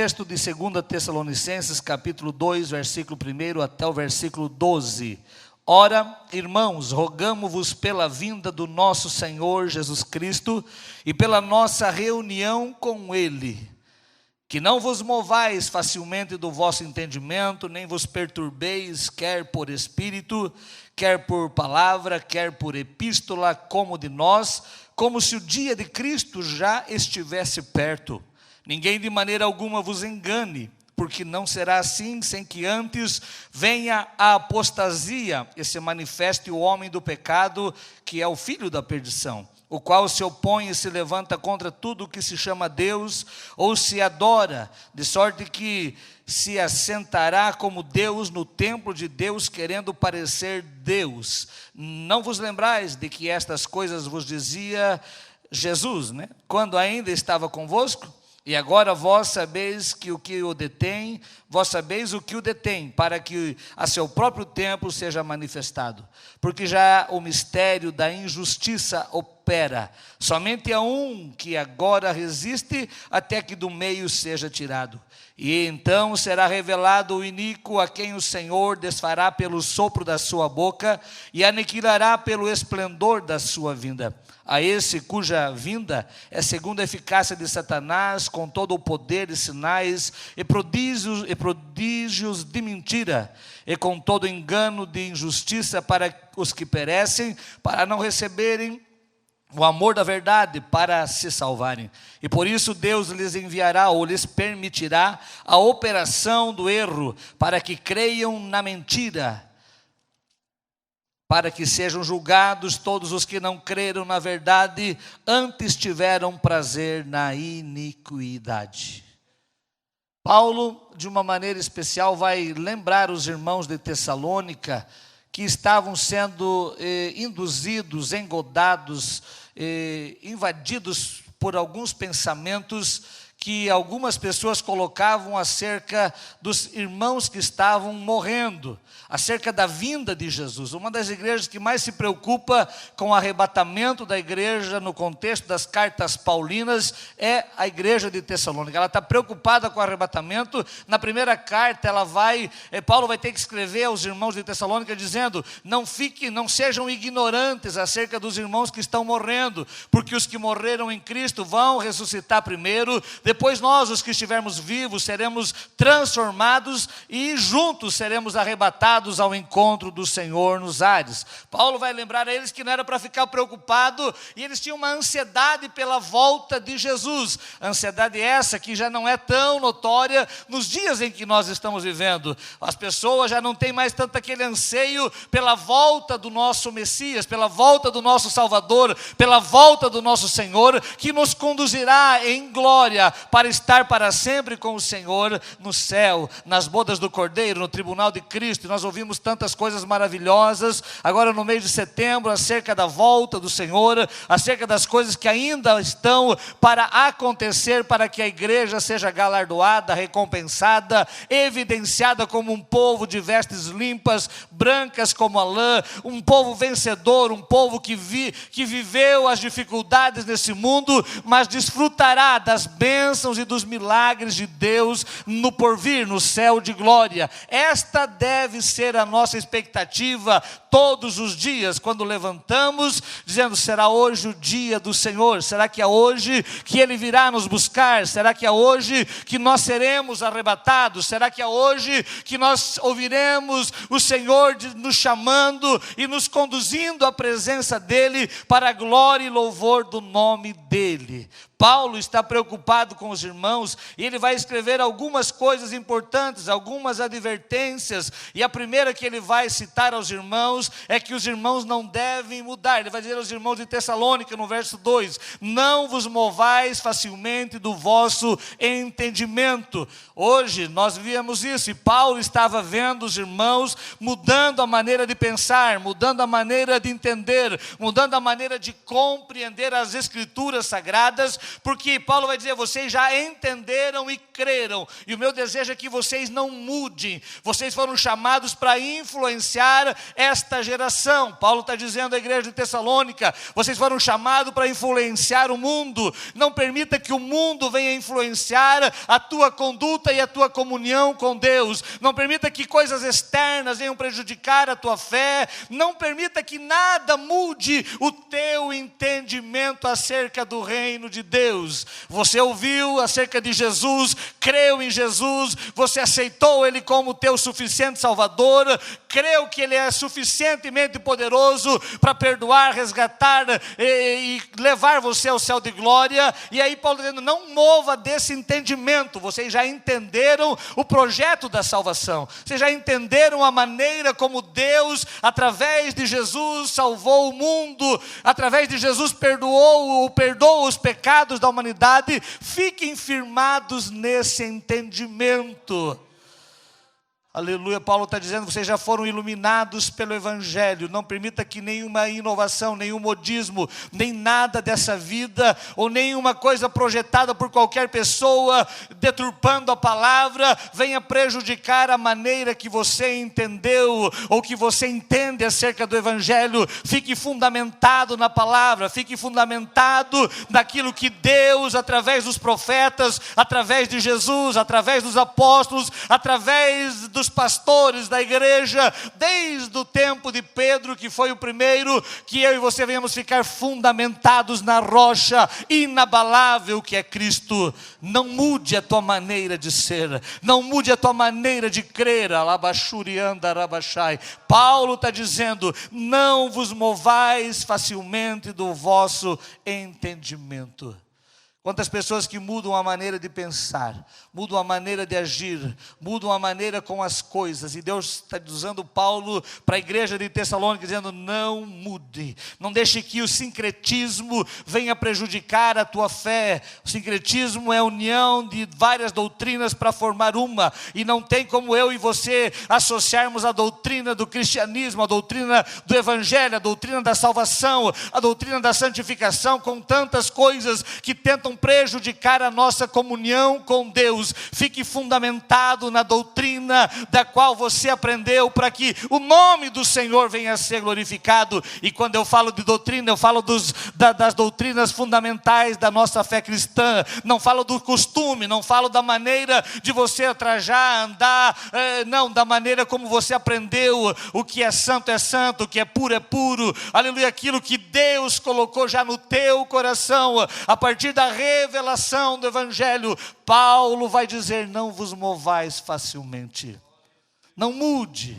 texto de 2 Tessalonicenses, capítulo 2, versículo 1 até o versículo 12. Ora, irmãos, rogamo-vos pela vinda do nosso Senhor Jesus Cristo e pela nossa reunião com Ele, que não vos movais facilmente do vosso entendimento, nem vos perturbeis, quer por espírito, quer por palavra, quer por epístola, como de nós, como se o dia de Cristo já estivesse perto. Ninguém de maneira alguma vos engane, porque não será assim, sem que antes venha a apostasia e se manifeste o homem do pecado, que é o filho da perdição, o qual se opõe e se levanta contra tudo o que se chama Deus, ou se adora, de sorte que se assentará como Deus no templo de Deus, querendo parecer Deus. Não vos lembrais de que estas coisas vos dizia Jesus, quando ainda estava convosco? E agora vós sabeis o que o detém, para que a seu próprio tempo seja manifestado. Porque já o mistério da injustiça opera. Somente há um que agora resiste, até que do meio seja tirado. E então será revelado o iníquo, a quem o Senhor desfará pelo sopro da sua boca, e aniquilará pelo esplendor da sua vinda. A esse cuja vinda é segundo a eficácia de Satanás, com todo o poder e sinais e prodígios de mentira, e com todo engano de injustiça para os que perecem, para não receberem o amor da verdade, para se salvarem. E por isso Deus lhes enviará ou lhes permitirá a operação do erro, para que creiam na mentira, para que sejam julgados todos os que não creram na verdade, antes tiveram prazer na iniquidade. Paulo, de uma maneira especial, vai lembrar os irmãos de Tessalônica que estavam sendo induzidos, engodados, invadidos por alguns pensamentos que algumas pessoas colocavam acerca dos irmãos que estavam morrendo, acerca da vinda de Jesus. Uma das igrejas que mais se preocupa com o arrebatamento da igreja no contexto das cartas paulinas é a igreja de Tessalônica. Ela está preocupada com o arrebatamento. Na primeira carta Paulo vai ter que escrever aos irmãos de Tessalônica dizendo: não sejam ignorantes acerca dos irmãos que estão morrendo, porque os que morreram em Cristo vão ressuscitar primeiro, depois nós, os que estivermos vivos, seremos transformados e juntos seremos arrebatados ao encontro do Senhor nos ares. Paulo vai lembrar a eles que não era para ficar preocupado, e eles tinham uma ansiedade pela volta de Jesus, ansiedade essa que já não é tão notória nos dias em que nós estamos vivendo. As pessoas já não têm mais tanto aquele anseio pela volta do nosso Messias, pela volta do nosso Salvador, pela volta do nosso Senhor, que nos conduzirá em glória para estar para sempre com o Senhor no céu, nas bodas do Cordeiro, no tribunal de Cristo. E nós ouvimos tantas coisas maravilhosas agora no mês de setembro acerca da volta do Senhor, acerca das coisas que ainda estão para acontecer, para que a igreja seja galardoada, recompensada, evidenciada como um povo de vestes limpas, brancas como a lã, um povo vencedor, um povo que viveu as dificuldades desse mundo, mas desfrutará das bênçãos e dos milagres de Deus no porvir, no céu de glória. Esta deve ser a nossa expectativa todos os dias, quando levantamos, dizendo: será hoje o dia do Senhor? Será que é hoje que Ele virá nos buscar? Será que é hoje que nós seremos arrebatados? Será que é hoje que nós ouviremos o Senhor nos chamando e nos conduzindo à presença dEle, para a glória e louvor do nome dEle? Paulo está preocupado com os irmãos, e ele vai escrever algumas coisas importantes, algumas advertências, e a primeira que ele vai citar aos irmãos é que os irmãos não devem mudar. Ele vai dizer aos irmãos de Tessalônica, no verso 2, não vos movais facilmente do vosso entendimento. Hoje nós víamos isso, e Paulo estava vendo os irmãos mudando a maneira de pensar, mudando a maneira de entender, mudando a maneira de compreender as Escrituras Sagradas, porque Paulo vai dizer: vocês vocês já entenderam e creram. E o meu desejo é que vocês não mudem. Vocês foram chamados para influenciar esta geração. Paulo está dizendo à igreja de Tessalônica: vocês foram chamados para influenciar o mundo. Não permita que o mundo venha influenciar a tua conduta e a tua comunhão com Deus. Não permita que coisas externas venham prejudicar a tua fé. Não permita que nada mude o teu entendimento acerca do reino de Deus. Você ouviu acerca de Jesus, creu em Jesus, você aceitou Ele como teu suficiente Salvador, creu que Ele é suficientemente poderoso para perdoar, resgatar e levar você ao céu de glória. E aí Paulo está dizendo: não mova desse entendimento. Vocês já entenderam o projeto da salvação, vocês já entenderam a maneira como Deus, através de Jesus, salvou o mundo, através de Jesus perdoa os pecados da humanidade. Fiquem firmados nesse entendimento. Aleluia. Paulo está dizendo: vocês já foram iluminados pelo Evangelho. Não permita que nenhuma inovação, nenhum modismo, nem nada dessa vida, ou nenhuma coisa projetada por qualquer pessoa, deturpando a palavra, venha prejudicar a maneira que você entendeu, ou que você entende acerca do Evangelho. Fique fundamentado na palavra, fique fundamentado naquilo que Deus, através dos profetas, através de Jesus, através dos apóstolos, através dos pastores da igreja, desde o tempo de Pedro, que foi o primeiro, que eu e você venhamos ficar fundamentados na rocha inabalável que é Cristo. Não mude a tua maneira de ser, não mude a tua maneira de crer. Paulo está dizendo: não vos movais facilmente do vosso entendimento. Quantas pessoas que mudam a maneira de pensar, mudam a maneira de agir, mudam a maneira com as coisas. E Deus está usando Paulo para a igreja de Tessalônica, dizendo: não mude, não deixe que o sincretismo venha prejudicar a tua fé. O sincretismo é a união de várias doutrinas para formar uma, e não tem como eu e você associarmos a doutrina do cristianismo, a doutrina do evangelho, a doutrina da salvação, a doutrina da santificação, com tantas coisas que tentam prejudicar a nossa comunhão com Deus. Fique fundamentado na doutrina da qual você aprendeu, para que o nome do Senhor venha a ser glorificado. E quando eu falo de doutrina, eu falo das doutrinas fundamentais da nossa fé cristã. Não falo do costume, não falo da maneira de você trajar, andar, não, da maneira como você aprendeu. O que é santo, o que é puro. Aleluia, aquilo que Deus colocou já no teu coração, a partir da revelação do Evangelho. Paulo vai dizer: não vos movais facilmente. Não mude.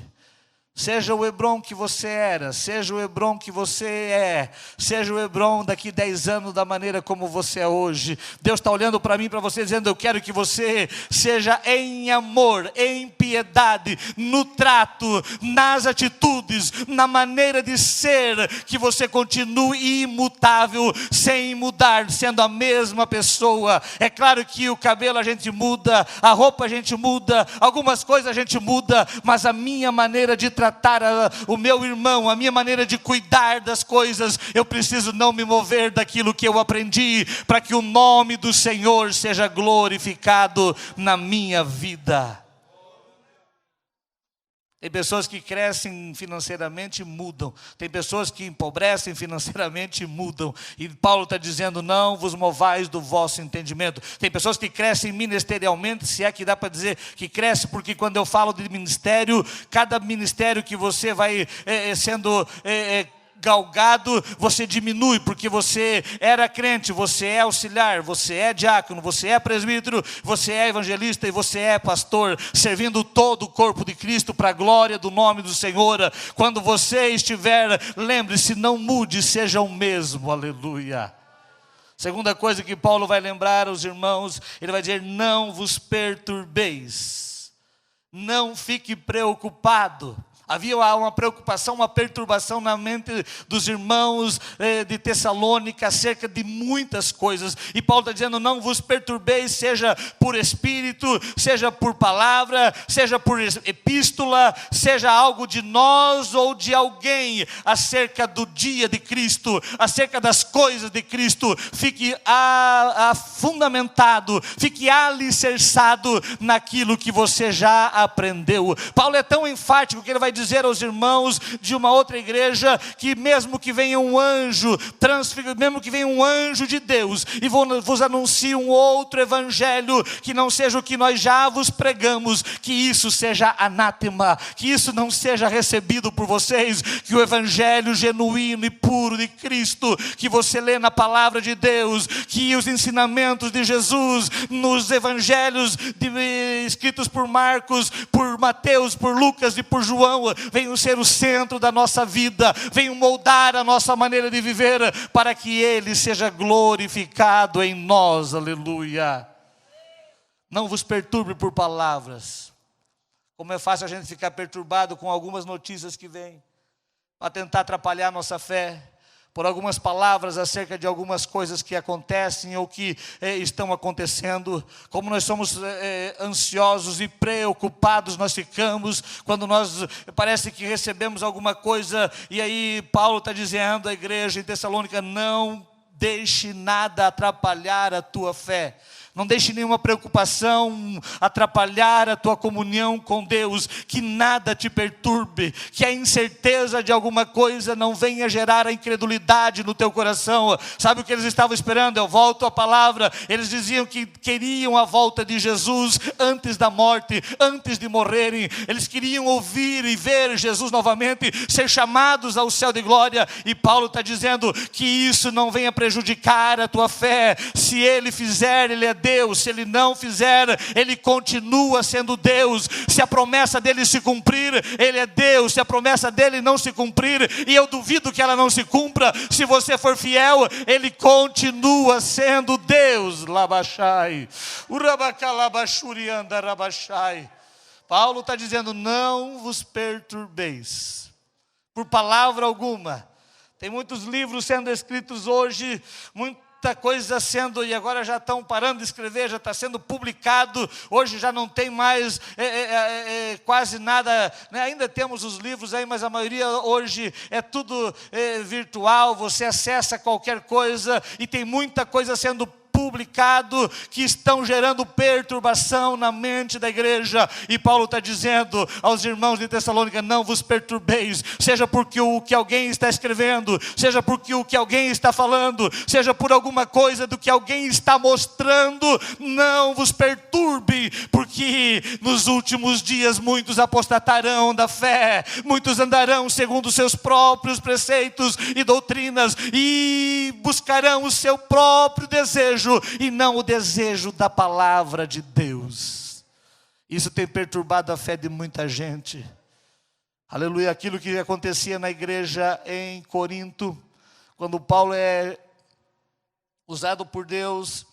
Seja o Hebron que você era, seja o Hebron que você é, seja o Hebron daqui 10 anos da maneira como você é hoje. Deus está olhando para mim, para você, dizendo: eu quero que você seja em amor, em piedade, no trato, nas atitudes, na maneira de ser, que você continue imutável, sem mudar, sendo a mesma pessoa. É claro que o cabelo a gente muda, a roupa a gente muda, algumas coisas a gente muda, mas a minha maneira de tratar o meu irmão, a minha maneira de cuidar das coisas, eu preciso não me mover daquilo que eu aprendi, para que o nome do Senhor seja glorificado na minha vida. Tem pessoas que crescem financeiramente e mudam. Tem pessoas que empobrecem financeiramente e mudam. E Paulo está dizendo: não vos movais do vosso entendimento. Tem pessoas que crescem ministerialmente, se é que dá para dizer que cresce, porque quando eu falo de ministério, cada ministério que você vai sendo galgado, você diminui, porque você era crente, você é auxiliar, você é diácono, você é presbítero, você é evangelista e você é pastor, servindo todo o corpo de Cristo para a glória do nome do Senhor. Quando você estiver, lembre-se, não mude, seja o mesmo. Aleluia. Segunda coisa que Paulo vai lembrar aos irmãos, ele vai dizer: não vos perturbeis. Não fique preocupado. Havia uma preocupação, uma perturbação na mente dos irmãos de Tessalônica acerca de muitas coisas. E Paulo está dizendo, não vos perturbeis, seja por espírito, seja por palavra, seja por epístola, seja algo de nós ou de alguém, acerca do dia de Cristo, acerca das coisas de Cristo. Fique fundamentado, fique alicerçado naquilo que você já aprendeu. Paulo é tão enfático que ele vai dizer aos irmãos de uma outra igreja que mesmo que venha um anjo, mesmo que venha um anjo de Deus e vos anuncie um outro evangelho que não seja o que nós já vos pregamos, que isso seja anátema, que isso não seja recebido por vocês, que o evangelho genuíno e puro de Cristo, que você lê na palavra de Deus, que os ensinamentos de Jesus nos evangelhos escritos por Marcos, por Mateus, por Lucas e por João, venham ser o centro da nossa vida, venham moldar a nossa maneira de viver, para que Ele seja glorificado em nós, aleluia. Não vos perturbe por palavras. Como é fácil a gente ficar perturbado com algumas notícias que vêm, para tentar atrapalhar a nossa fé, por algumas palavras acerca de algumas coisas que acontecem ou que estão acontecendo. Como nós somos ansiosos e preocupados, nós ficamos, quando parece que recebemos alguma coisa, e aí Paulo está dizendo à igreja em Tessalônica, não deixe nada atrapalhar a tua fé. Não deixe nenhuma preocupação atrapalhar a tua comunhão com Deus, que nada te perturbe, que a incerteza de alguma coisa não venha gerar a incredulidade no teu coração. Sabe o que eles estavam esperando? Eu volto à palavra, eles diziam que queriam a volta de Jesus antes da morte, antes de morrerem. Eles queriam ouvir e ver Jesus novamente, ser chamados ao céu de glória, e Paulo está dizendo que isso não venha prejudicar a tua fé. Se Ele fizer, Ele é Deus. Se Ele não fizer, Ele continua sendo Deus. Se a promessa dEle se cumprir, Ele é Deus. Se a promessa dEle não se cumprir, e eu duvido que ela não se cumpra, se você for fiel, Ele continua sendo Deus. Labachai, urabacalabachurianda rabachai. Paulo está dizendo, não vos perturbeis por palavra alguma. Tem muitos livros sendo escritos hoje, muita coisa sendo, e agora já estão parando de escrever, já está sendo publicado. Hoje já não tem mais quase nada, né? Ainda temos os livros aí, mas a maioria hoje é tudo virtual. Você acessa qualquer coisa e tem muita coisa sendo publicado que estão gerando perturbação na mente da igreja. E Paulo está dizendo aos irmãos de Tessalônica, não vos perturbeis, seja porque o que alguém está escrevendo, seja porque o que alguém está falando, seja por alguma coisa do que alguém está mostrando, não vos perturbe, porque nos últimos dias muitos apostatarão da fé, muitos andarão segundo os seus próprios preceitos e doutrinas, e buscarão o seu próprio desejo, e não o desejo da palavra de Deus. Isso tem perturbado a fé de muita gente. Aleluia. Aquilo que acontecia na igreja em Corinto, quando Paulo é usado por Deus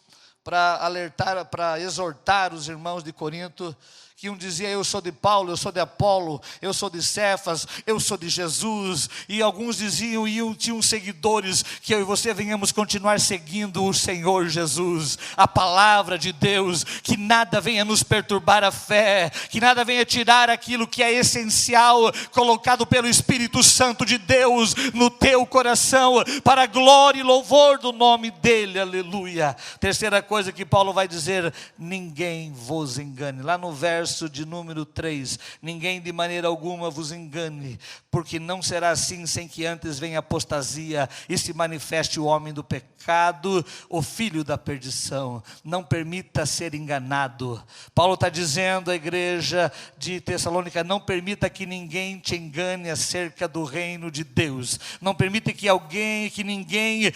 para alertar, para exortar os irmãos de Corinto, que um dizia, eu sou de Paulo, eu sou de Apolo, eu sou de Cefas, eu sou de Jesus. E alguns diziam, e tinham seguidores, que eu e você venhamos continuar seguindo o Senhor Jesus, a palavra de Deus, que nada venha nos perturbar a fé, que nada venha tirar aquilo que é essencial, colocado pelo Espírito Santo de Deus no teu coração, para a glória e louvor do nome dEle, aleluia. Terceira coisa que Paulo vai dizer, ninguém vos engane. Lá no verso de número 3, ninguém de maneira alguma vos engane, porque não será assim sem que antes venha a apostasia e se manifeste o homem do pecado, o filho da perdição. Não permita ser enganado. Paulo está dizendo à igreja de Tessalônica, não permita que ninguém te engane acerca do reino de Deus. Não permita que ninguém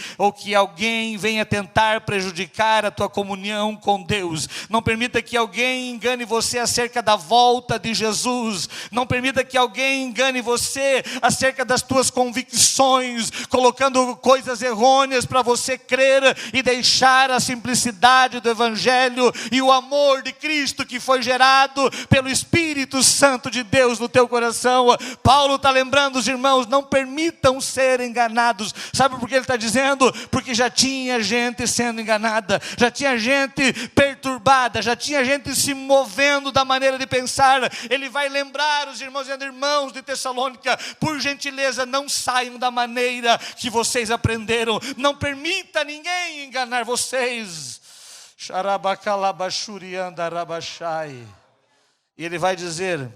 venha tentar prejudicar a tua comunhão com Deus. Não permita que alguém engane você acerca acerca da volta de Jesus. Não permita que alguém engane você acerca das tuas convicções, colocando coisas errôneas para você crer e deixar a simplicidade do Evangelho e o amor de Cristo que foi gerado pelo Espírito Santo de Deus no teu coração. Paulo está lembrando os irmãos, não permitam ser enganados. Sabe por que ele está dizendo? Porque já tinha gente sendo enganada, já tinha gente perturbada, já tinha gente se movendo da maneira de pensar. Ele vai lembrar os irmãos, dizendo: irmãos de Tessalônica, por gentileza, não saiam da maneira que vocês aprenderam, não permita ninguém enganar vocês. E ele vai dizer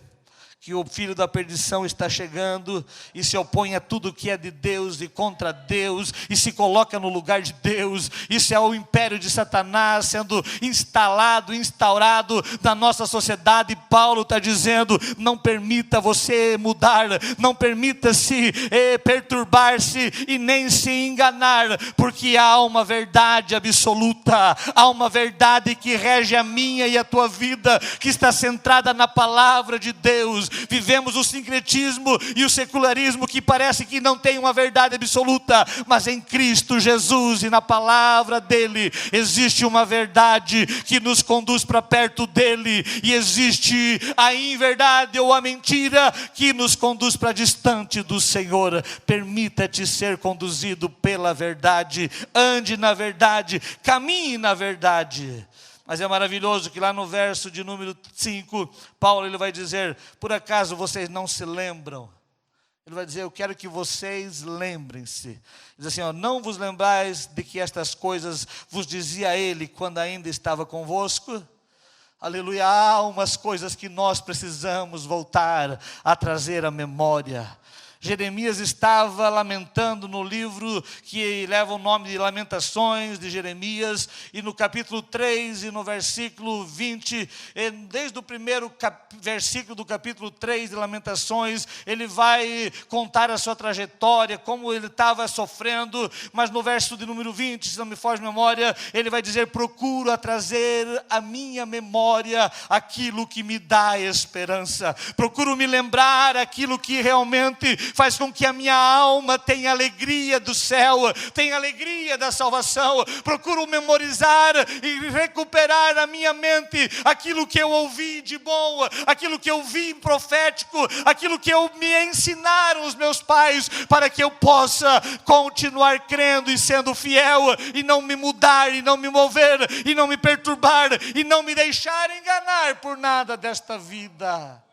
que o filho da perdição está chegando e se opõe a tudo que é de Deus e contra Deus, e se coloca no lugar de Deus. Isso é o império de Satanás sendo instaurado na nossa sociedade. Paulo está dizendo: não permita você mudar, não permita-se perturbar-se e nem se enganar, porque há uma verdade absoluta, há uma verdade que rege a minha e a tua vida, que está centrada na palavra de Deus. Vivemos o sincretismo e o secularismo que parece que não tem uma verdade absoluta, mas em Cristo Jesus e na palavra dele existe uma verdade que nos conduz para perto dele, e existe a inverdade ou a mentira que nos conduz para distante do Senhor. Permita-te ser conduzido pela verdade, ande na verdade, caminhe na verdade. Mas é maravilhoso que lá no verso de número 5, Paulo ele vai dizer: por acaso vocês não se lembram? Ele vai dizer: eu quero que vocês lembrem-se. Diz assim: não vos lembrais de que estas coisas vos dizia ele quando ainda estava convosco? Aleluia. Há umas coisas que nós precisamos voltar a trazer à memória. Jeremias estava lamentando no livro que leva o nome de Lamentações de Jeremias, e no capítulo 3 e no versículo 20, desde o primeiro versículo do capítulo 3 de Lamentações, ele vai contar a sua trajetória, como ele estava sofrendo. Mas no verso de número 20, se não me foge a memória, ele vai dizer: procuro a trazer à minha memória aquilo que me dá esperança, procuro me lembrar aquilo que realmente faz com que a minha alma tenha alegria do céu, tenha alegria da salvação. Procuro memorizar e recuperar na minha mente aquilo que eu ouvi de bom, aquilo que eu vi profético, aquilo que me ensinaram os meus pais, para que eu possa continuar crendo e sendo fiel, e não me mudar, e não me mover, e não me perturbar, e não me deixar enganar por nada desta vida.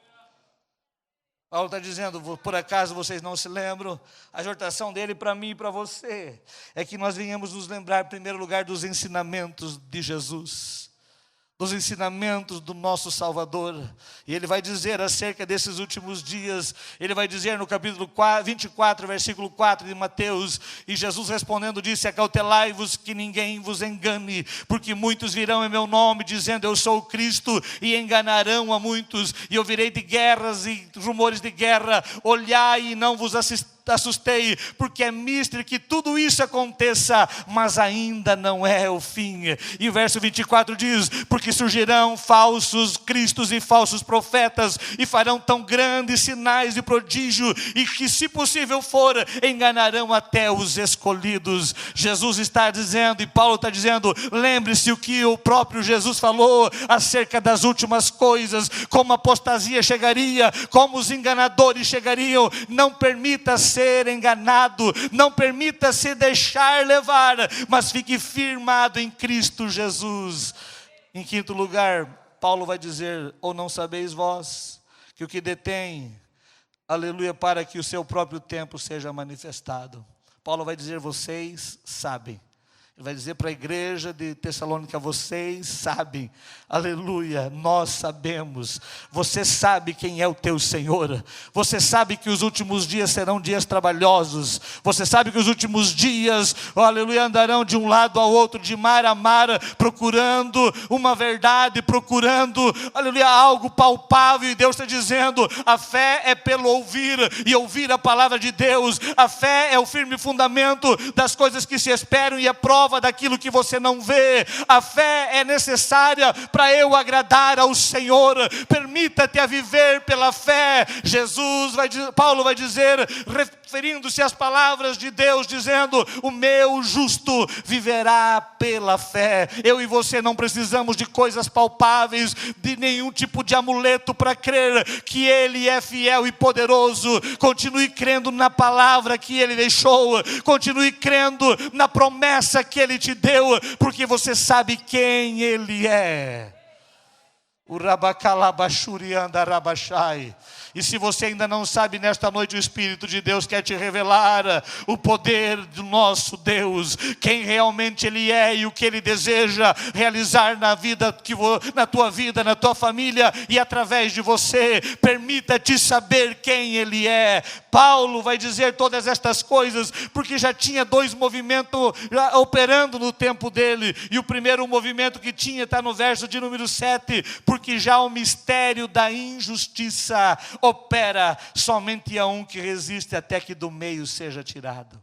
Paulo está dizendo: por acaso vocês não se lembram? A exortação dele para mim e para você é que nós venhamos nos lembrar, em primeiro lugar, dos ensinamentos de Jesus, dos ensinamentos do nosso Salvador. E ele vai dizer acerca desses últimos dias, ele vai dizer no capítulo 24, versículo 4 de Mateus: e Jesus respondendo disse: acautelai-vos que ninguém vos engane, porque muitos virão em meu nome dizendo eu sou o Cristo, e enganarão a muitos, e ouvirei de guerras e rumores de guerra. Olhai e não vos assustei, porque é mister que tudo isso aconteça, mas ainda não é o fim. E o verso 24 diz: porque surgirão falsos cristos e falsos profetas, e farão tão grandes sinais de prodígio, e que, se possível for, enganarão até os escolhidos. Jesus está dizendo, e Paulo está dizendo: lembre-se o que o próprio Jesus falou acerca das últimas coisas, como a apostasia chegaria, como os enganadores chegariam. Não permita ser enganado, não permita se deixar levar, mas fique firmado em Cristo Jesus. Em quinto lugar, Paulo vai dizer: ou não sabeis vós que o que detém, aleluia, para que o seu próprio tempo seja manifestado. Paulo vai dizer: vocês sabem. Ele vai dizer para a igreja de Tessalônica: vocês sabem, aleluia, nós sabemos. Você sabe quem é o teu Senhor. Você sabe que os últimos dias serão dias trabalhosos. Você sabe que os últimos dias, aleluia, andarão de um lado ao outro, de mar a mar, procurando uma verdade, procurando, aleluia, algo palpável. E Deus está dizendo: a fé é pelo ouvir, e ouvir a palavra de Deus. A fé é o firme fundamento das coisas que se esperam e a prova prova daquilo que você não vê. A fé é necessária para eu agradar ao Senhor. Permita-te a viver pela fé. Paulo vai dizer, referindo-se às palavras de Deus, dizendo: o meu justo viverá pela fé. Eu e você não precisamos de coisas palpáveis, de nenhum tipo de amuleto para crer que Ele é fiel e poderoso. Continue crendo na palavra que Ele deixou, continue crendo na promessa que Ele te deu, porque você sabe quem Ele é. O Rabacalabachurianda Rabachai. E se você ainda não sabe, nesta noite o Espírito de Deus quer te revelar o poder do nosso Deus, quem realmente Ele é e o que Ele deseja realizar na tua vida, na tua família e através de você. Permita-te saber quem Ele é. Paulo vai dizer todas estas coisas porque já tinha dois movimentos operando no tempo dele. E o primeiro movimento que tinha está no verso de número 7, porque já o mistério da injustiça opera, somente a um que resiste até que do meio seja tirado.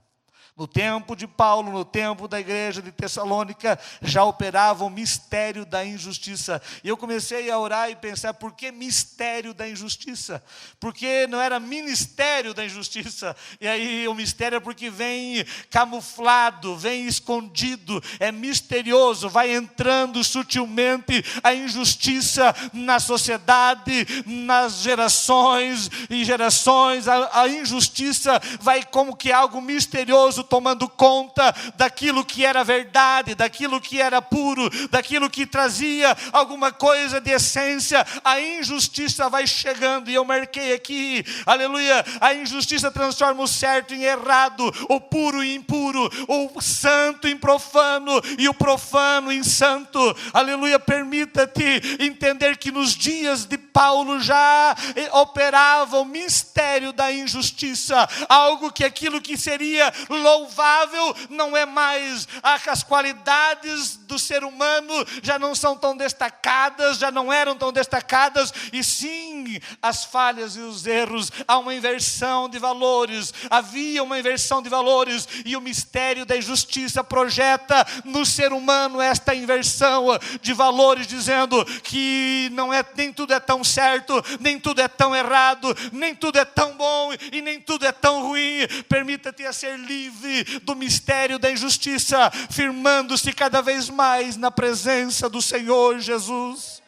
No tempo de Paulo, no tempo da igreja de Tessalônica, já operava o mistério da injustiça. E eu comecei a orar e pensar, por que mistério da injustiça? Porque não era ministério da injustiça. E aí o mistério é porque vem camuflado, vem escondido, é misterioso, vai entrando sutilmente a injustiça na sociedade, nas gerações e gerações. A injustiça vai como que algo misterioso, tomando conta daquilo que era verdade, daquilo que era puro, daquilo que trazia alguma coisa de essência. A injustiça vai chegando, e eu marquei aqui, aleluia, a injustiça transforma o certo em errado, o puro em impuro, o santo em profano e o profano em santo. Aleluia, permita-te entender que nos dias de Paulo já operava o mistério da injustiça, algo que aquilo que seria louvável não é mais. As qualidades do ser humano já não são tão destacadas, já não eram tão destacadas, e sim as falhas e os erros. Há uma inversão de valores, havia uma inversão de valores, e o mistério da injustiça projeta no ser humano esta inversão de valores, dizendo que nem tudo é tão certo, nem tudo é tão errado, nem tudo é tão bom e nem tudo é tão ruim. Permita-te a ser livre do mistério da injustiça, firmando-se cada vez mais na presença do Senhor Jesus.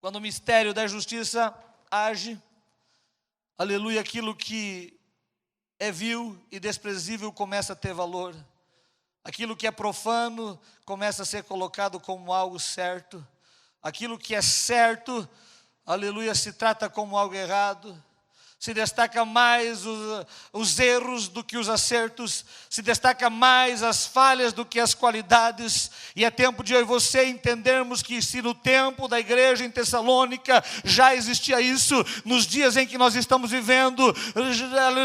Quando o mistério da justiça age, aleluia, aquilo que é vil e desprezível começa a ter valor. Aquilo que é profano começa a ser colocado como algo certo. Aquilo que é certo, aleluia, se trata como algo errado. Se destaca mais os erros do que os acertos, se destaca mais as falhas do que as qualidades. E é tempo de eu e você entendermos que se no tempo da igreja em Tessalônica já existia isso, nos dias em que nós estamos vivendo,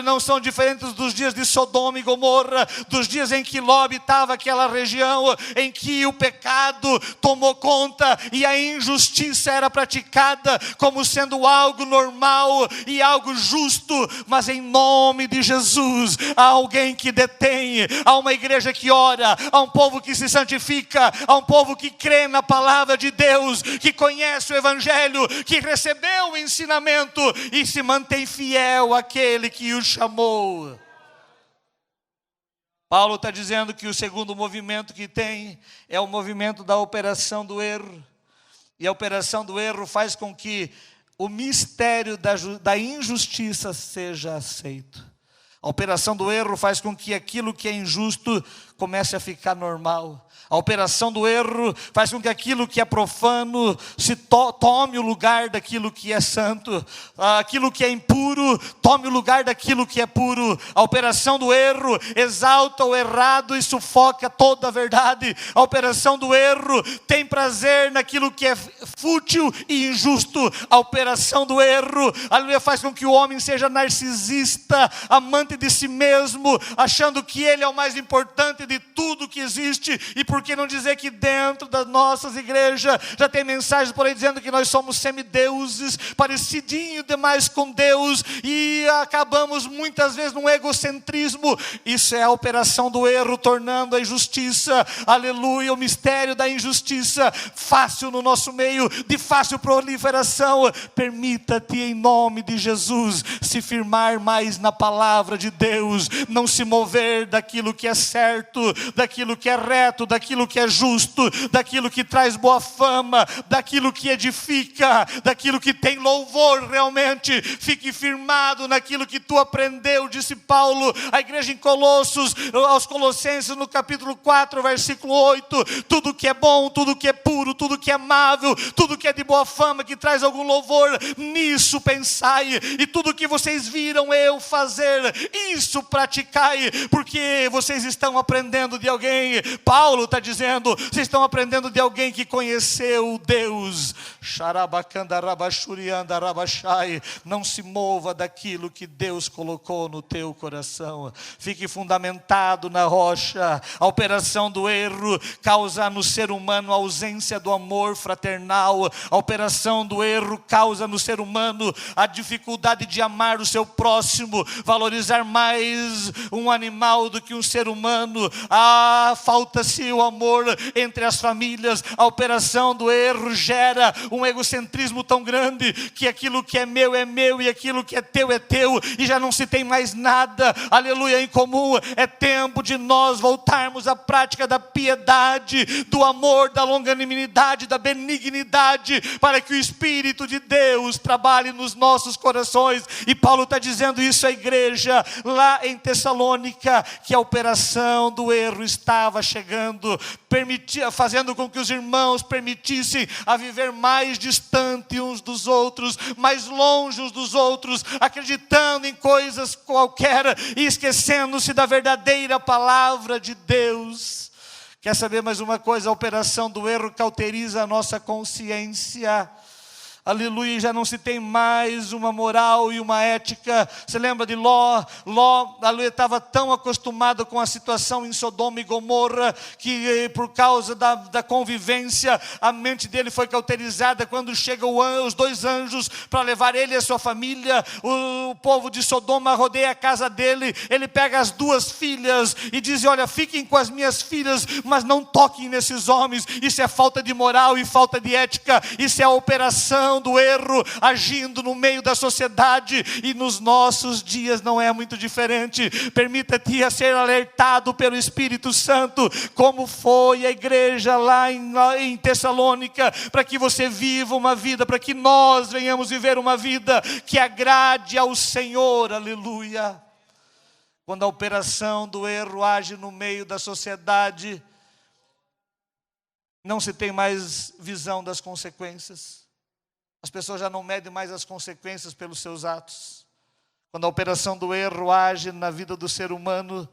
não são diferentes dos dias de Sodoma e Gomorra, dos dias em que Ló habitava aquela região, em que o pecado tomou conta e a injustiça era praticada como sendo algo normal e algo justo. Mas em nome de Jesus, há alguém que detém, há uma igreja que ora, há um povo que se santifica, há um povo que crê na palavra de Deus, que conhece o Evangelho, que recebeu o ensinamento e se mantém fiel àquele que o chamou. Paulo está dizendo que o segundo movimento que tem é o movimento da operação do erro. E a operação do erro faz com que o mistério da injustiça seja aceito. A operação do erro faz com que aquilo que é injusto comece a ficar normal. A operação do erro faz com que aquilo que é profano tome o lugar daquilo que é santo. Aquilo que é impuro tome o lugar daquilo que é puro. A operação do erro exalta o errado e sufoca toda a verdade. A operação do erro tem prazer naquilo que é fútil e injusto. A operação do erro, aleluia, faz com que o homem seja narcisista, amante de si mesmo, achando que ele é o mais importante de tudo que existe. E por que não dizer que dentro das nossas igrejas já tem mensagens por aí dizendo que nós somos semideuses, parecidinho demais com Deus, e acabamos muitas vezes num egocentrismo. Isso é a operação do erro, tornando a injustiça, aleluia, o mistério da injustiça fácil no nosso meio, de fácil proliferação. Permita-te em nome de Jesus se firmar mais na palavra de Deus, não se mover daquilo que é certo, daquilo que é reto, daquilo que é justo, daquilo que traz boa fama, daquilo que edifica, daquilo que tem louvor realmente. Fique firmado naquilo que tu aprendeu, disse Paulo à igreja em Colossos, aos Colossenses, no capítulo 4, versículo 8, tudo que é bom, tudo que é puro, tudo que é amável, tudo que é de boa fama, que traz algum louvor, nisso pensai, e tudo que vocês viram eu fazer, isso praticai, porque vocês estão aprendendo de alguém. Paulo está dizendo, vocês estão aprendendo de alguém que conheceu Deus. Não se mova daquilo que Deus colocou no teu coração, fique fundamentado na rocha. A operação do erro causa no ser humano a ausência do amor fraternal. A operação do erro causa no ser humano a dificuldade de amar o seu próximo, valorizar mais um animal do que um ser humano. Falta-se o amor entre as famílias. A operação do erro gera um egocentrismo tão grande que aquilo que é meu e aquilo que é teu, e já não se tem mais nada, aleluia, em comum. É tempo de nós voltarmos à prática da piedade, do amor, da longanimidade, da benignidade, para que o Espírito de Deus trabalhe nos nossos corações. E Paulo está dizendo isso à igreja lá em Tessalônica, que a operação do erro estava chegando, fazendo com que os irmãos permitissem a viver mais distante uns dos outros, mais longe uns dos outros, acreditando em coisas qualquer e esquecendo-se da verdadeira palavra de Deus. Quer saber mais uma coisa? A operação do erro cauteriza a nossa consciência. Aleluia, já não se tem mais uma moral e uma ética. Você lembra de Ló? Ló, aleluia, estava tão acostumado com a situação em Sodoma e Gomorra, que por causa da convivência, a mente dele foi cauterizada. Quando chegam os dois anjos para levar ele e a sua família, o povo de Sodoma rodeia a casa dele. Ele pega as duas filhas e diz: olha, fiquem com as minhas filhas, mas não toquem nesses homens. Isso é falta de moral e falta de ética. Isso é a operação do erro agindo no meio da sociedade, e nos nossos dias não é muito diferente. Permita-te a ser alertado pelo Espírito Santo, como foi a igreja lá em Tessalônica, para que você viva uma vida, para que nós venhamos viver uma vida que agrade ao Senhor, aleluia. Quando a operação do erro age no meio da sociedade, não se tem mais visão das consequências. As pessoas já não medem mais as consequências pelos seus atos. Quando a operação do erro age na vida do ser humano,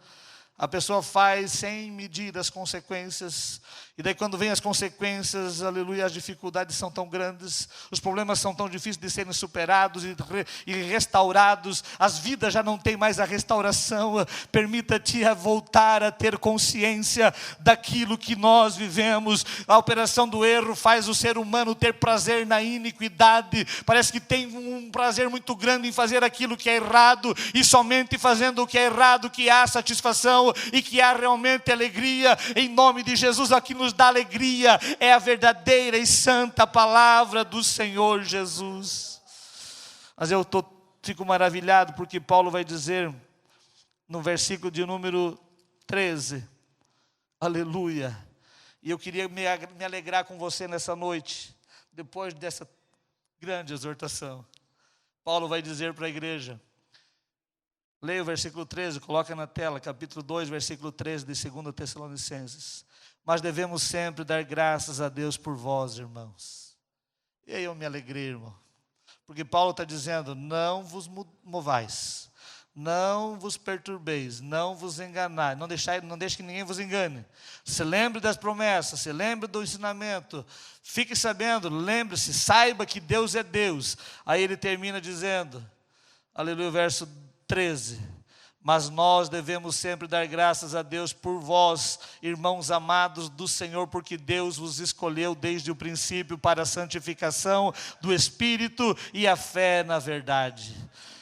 a pessoa faz sem medir as consequências. E daí quando vem as consequências, aleluia, as dificuldades são tão grandes, os problemas são tão difíceis de serem superados e restaurados. As vidas já não têm mais a restauração. Permita-te a voltar a ter consciência daquilo que nós vivemos. A operação do erro faz o ser humano ter prazer na iniquidade. Parece que tem um prazer muito grande em fazer aquilo que é errado, e somente fazendo o que é errado que há satisfação e que há realmente alegria. Em nome de Jesus, aqui nos dá alegria é a verdadeira e santa palavra do Senhor Jesus. Mas eu fico maravilhado porque Paulo vai dizer no versículo de número 13, aleluia, e eu queria me alegrar com você nessa noite, depois dessa grande exortação. Paulo vai dizer para a igreja, leia o versículo 13, coloca na tela, capítulo 2, versículo 13 de 2 Tessalonicenses. Mas devemos sempre dar graças a Deus por vós, irmãos. E aí eu me alegrei, irmão. Porque Paulo está dizendo, não vos movais, não vos perturbeis, não vos enganai, não deixe que ninguém vos engane. Se lembre das promessas, se lembre do ensinamento, fique sabendo, lembre-se, saiba que Deus é Deus. Aí ele termina dizendo, aleluia, verso 13, Mas nós devemos sempre dar graças a Deus por vós, irmãos amados do Senhor, porque Deus vos escolheu desde o princípio para a santificação do Espírito e a fé na verdade.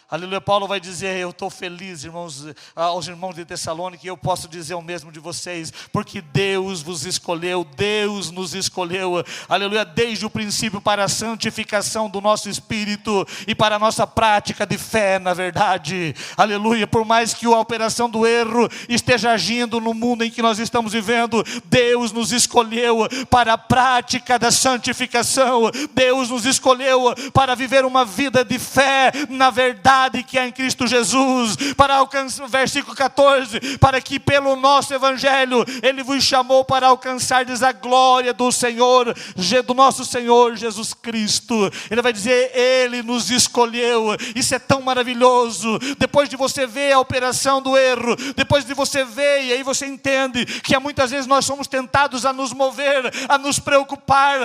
Aleluia, Paulo vai dizer, eu estou feliz, irmãos, aos irmãos de Tessalônica, e eu posso dizer o mesmo de vocês, porque Deus vos escolheu, Deus nos escolheu, aleluia, desde o princípio para a santificação do nosso espírito e para a nossa prática de fé na verdade, aleluia, por mais que a operação do erro esteja agindo no mundo em que nós estamos vivendo, Deus nos escolheu para a prática da santificação, Deus nos escolheu para viver uma vida de fé na verdade, que é em Cristo Jesus, para alcançar, versículo 14, para que pelo nosso evangelho, Ele vos chamou para alcançardes a glória do Senhor, do nosso Senhor Jesus Cristo. Ele vai dizer, Ele nos escolheu, isso é tão maravilhoso, depois de você ver a operação do erro, depois de você ver, e aí você entende, que muitas vezes nós somos tentados a nos mover, a nos preocupar,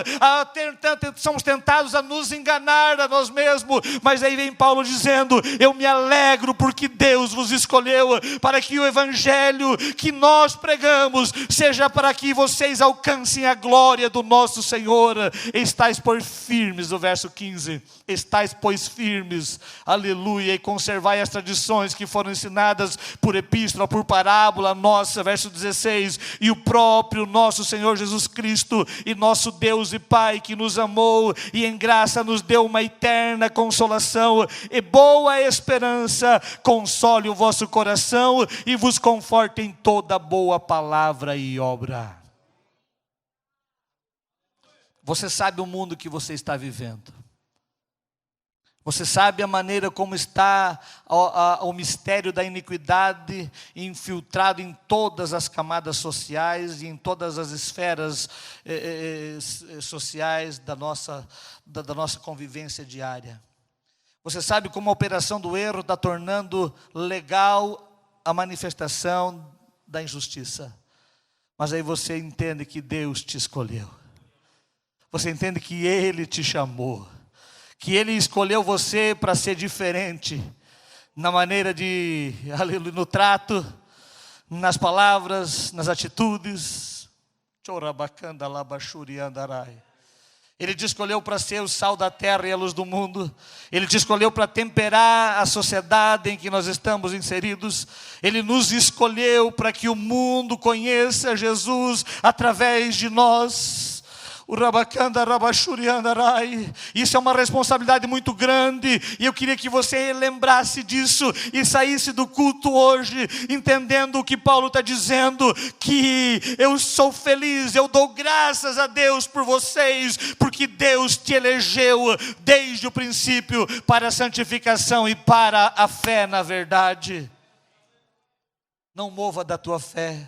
somos tentados a nos enganar a nós mesmos, mas aí vem Paulo dizendo, eu me alegro porque Deus vos escolheu para que o evangelho que nós pregamos seja para que vocês alcancem a glória do nosso Senhor. Estais pois firmes, o verso 15, estais pois firmes, aleluia, e conservai as tradições que foram ensinadas por epístola, por parábola nossa, verso 16, e o próprio nosso Senhor Jesus Cristo e nosso Deus e Pai que nos amou e em graça nos deu uma eterna consolação e boa esperança, console o vosso coração e vos conforte em toda boa palavra e obra. Você sabe o mundo que você está vivendo. Você sabe a maneira como está o mistério da iniquidade infiltrado em todas as camadas sociais e em todas as esferas sociais da nossa convivência diária. Você sabe como a operação do erro está tornando legal a manifestação da injustiça. Mas aí você entende que Deus te escolheu. Você entende que Ele te chamou. Que Ele escolheu você para ser diferente. Na maneira de, aleluia, no trato, nas palavras, nas atitudes. Chorabacanda labachuriandarai. Ele te escolheu para ser o sal da terra e a luz do mundo. Ele te escolheu para temperar a sociedade em que nós estamos inseridos. Ele nos escolheu para que o mundo conheça Jesus através de nós. Isso é uma responsabilidade muito grande, e eu queria que você lembrasse disso e saísse do culto hoje entendendo o que Paulo está dizendo, que eu sou feliz, eu dou graças a Deus por vocês, porque Deus te elegeu desde o princípio para a santificação e para a fé na verdade. Não mova da tua fé.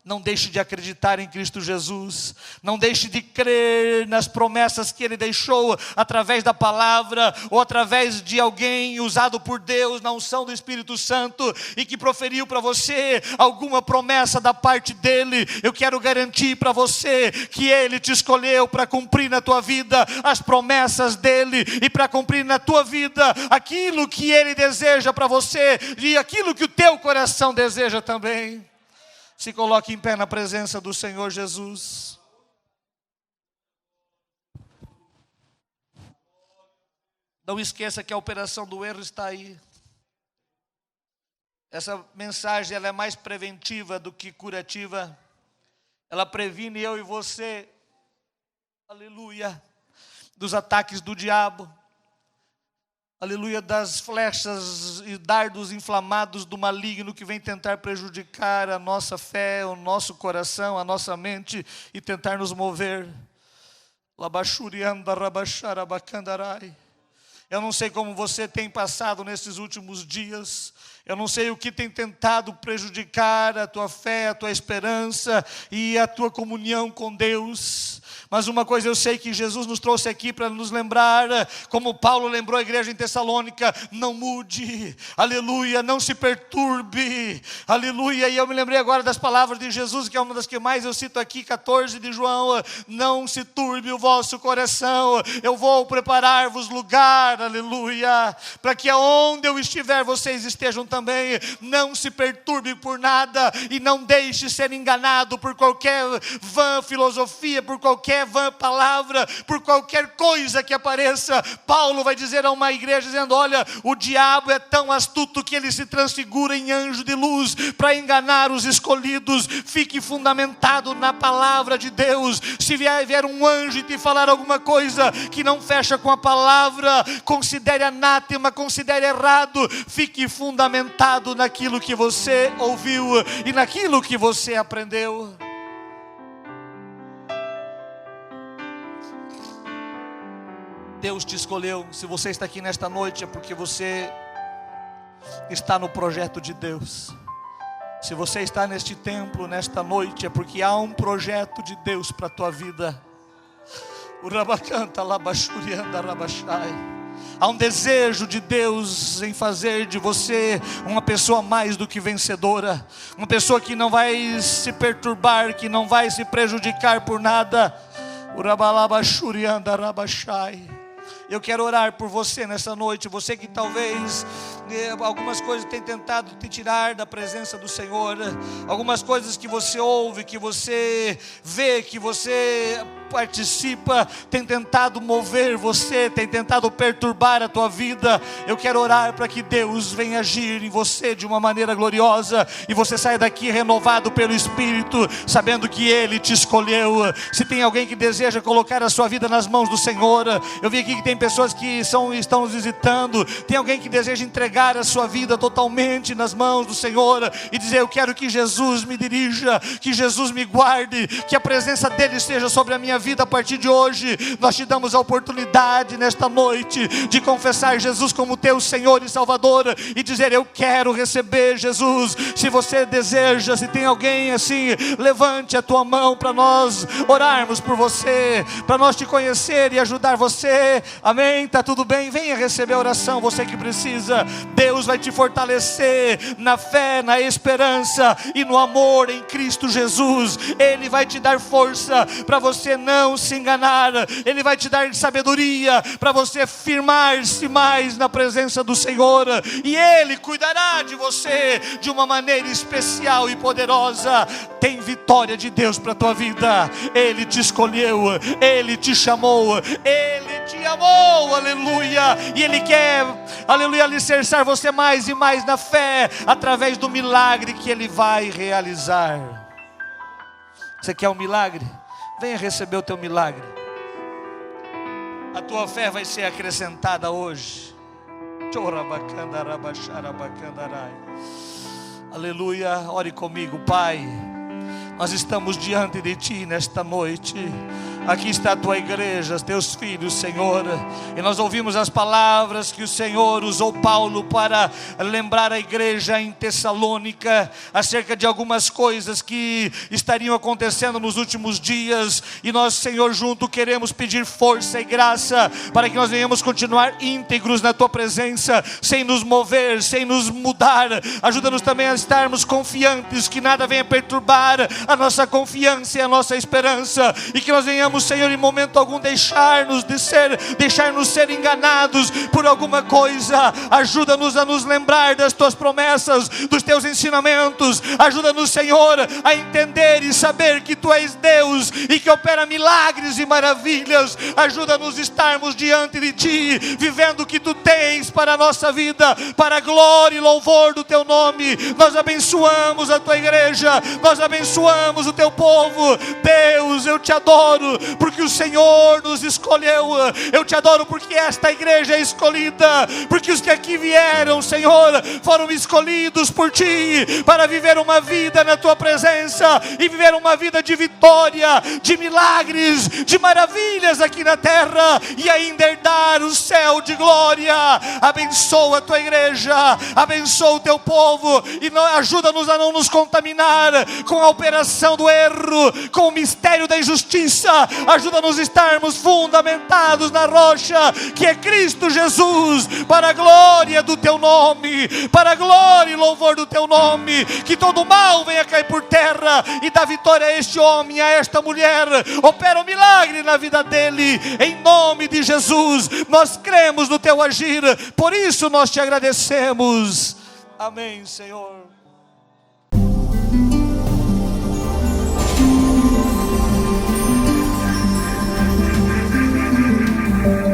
Não deixe de acreditar em Cristo Jesus. Não deixe de crer nas promessas que Ele deixou através da palavra ou através de alguém usado por Deus na unção do Espírito Santo e que proferiu para você alguma promessa da parte dEle. Eu quero garantir para você que Ele te escolheu para cumprir na tua vida as promessas dEle e para cumprir na tua vida aquilo que Ele deseja para você e aquilo que o teu coração deseja também. Se coloque em pé na presença do Senhor Jesus. Não esqueça que a operação do erro está aí. Essa mensagem ela é mais preventiva do que curativa. Ela previne eu e você, aleluia, dos ataques do diabo. Aleluia, das flechas e dardos inflamados do maligno que vem tentar prejudicar a nossa fé, o nosso coração, a nossa mente e tentar nos mover. Eu não sei como você tem passado nesses últimos dias. Eu não sei o que tem tentado prejudicar a tua fé, a tua esperança e a tua comunhão com Deus. Mas uma coisa eu sei, que Jesus nos trouxe aqui para nos lembrar, como Paulo lembrou a igreja em Tessalônica, não mude, aleluia, não se perturbe, aleluia. E eu me lembrei agora das palavras de Jesus, que é uma das que mais eu cito aqui, 14 de João, não se turbe o vosso coração, eu vou preparar-vos lugar, aleluia, para que aonde eu estiver, vocês estejam também. Não se perturbe por nada e não deixe ser enganado por qualquer vã filosofia, por qualquer vã palavra, por qualquer coisa que apareça. Paulo vai dizer a uma igreja dizendo: olha, o diabo é tão astuto que ele se transfigura em anjo de luz para enganar os escolhidos. Fique fundamentado na palavra de Deus. Se vier um anjo e te falar alguma coisa que não fecha com a palavra, considere anátema, considere errado. Fique fundamentado naquilo que você ouviu e naquilo que você aprendeu. Deus te escolheu. Se você está aqui nesta noite é porque você está no projeto de Deus. Se você está neste templo nesta noite é porque há um projeto de Deus para a tua vida. Há um desejo de Deus em fazer de você uma pessoa mais do que vencedora, uma pessoa que não vai se perturbar, que não vai se prejudicar por nada. Eu quero orar por você nessa noite, você que talvez algumas coisas tem tentado te tirar da presença do Senhor, algumas coisas que você ouve, que você vê, que você participa, tem tentado mover você, tem tentado perturbar a tua vida. Eu quero orar para que Deus venha agir em você de uma maneira gloriosa e você saia daqui renovado pelo Espírito, sabendo que Ele te escolheu. Se tem alguém que deseja colocar a sua vida nas mãos do Senhor, eu vi aqui que tem pessoas que estão nos visitando. Tem alguém que deseja entregar a sua vida totalmente nas mãos do Senhor e dizer: eu quero que Jesus me dirija, que Jesus me guarde, que a presença dEle esteja sobre a minha vida a partir de hoje. Nós te damos a oportunidade nesta noite de confessar Jesus como teu Senhor e Salvador e dizer: eu quero receber Jesus. Se você deseja, se tem alguém assim, levante a tua mão para nós orarmos por você, para nós te conhecer e ajudar você. Amém? Tá tudo bem? Venha receber a oração, você que precisa. Deus vai te fortalecer na fé, na esperança e no amor em Cristo Jesus. Ele vai te dar força para você não se enganar. Ele vai te dar sabedoria para você firmar-se mais na presença do Senhor, e Ele cuidará de você de uma maneira especial e poderosa. Tem vitória de Deus para a tua vida. Ele te escolheu, Ele te chamou, Ele te amou, aleluia, e Ele quer, aleluia, alicerçar você mais e mais na fé, através do milagre que Ele vai realizar. Você quer um milagre? Venha receber o teu milagre. A tua fé vai ser acrescentada hoje. Aleluia, ore comigo. Pai, nós estamos diante de Ti nesta noite. Aqui está a Tua igreja, Teus filhos, Senhor. E nós ouvimos as palavras que o Senhor usou Paulo para lembrar a igreja em Tessalônica acerca de algumas coisas que estariam acontecendo nos últimos dias. E nós, Senhor, junto queremos pedir força e graça para que nós venhamos continuar íntegros na Tua presença, sem nos mover, sem nos mudar. Ajuda-nos também a estarmos confiantes, que nada venha perturbar a nossa confiança e a nossa esperança, e que nós venhamos, Senhor, em momento algum deixar-nos ser enganados por alguma coisa. Ajuda-nos a nos lembrar das Tuas promessas, dos Teus ensinamentos. Ajuda-nos, Senhor, a entender e saber que Tu és Deus e que opera milagres e maravilhas. Ajuda-nos a estarmos diante de Ti, vivendo o que Tu tens para a nossa vida, para a glória e louvor do Teu nome. Nós abençoamos a Tua igreja, nós abençoamos o Teu povo. Deus, eu Te adoro porque o Senhor nos escolheu. Eu Te adoro porque esta igreja é escolhida, porque os que aqui vieram, Senhor, foram escolhidos por Ti para viver uma vida na Tua presença e viver uma vida de vitória, de milagres, de maravilhas aqui na terra, e ainda herdar o céu de glória. Abençoa a Tua igreja, abençoa o Teu povo e ajuda-nos a não nos contaminar com a operação do erro, com o mistério da injustiça. Ajuda-nos a estarmos fundamentados na rocha que é Cristo Jesus, para a glória do Teu nome, para a glória e louvor do Teu nome. Que todo mal venha cair por terra e dá vitória a este homem, a esta mulher. Opera um milagre na vida dele, em nome de Jesus. Nós cremos no Teu agir, por isso nós Te agradecemos. Amém, Senhor.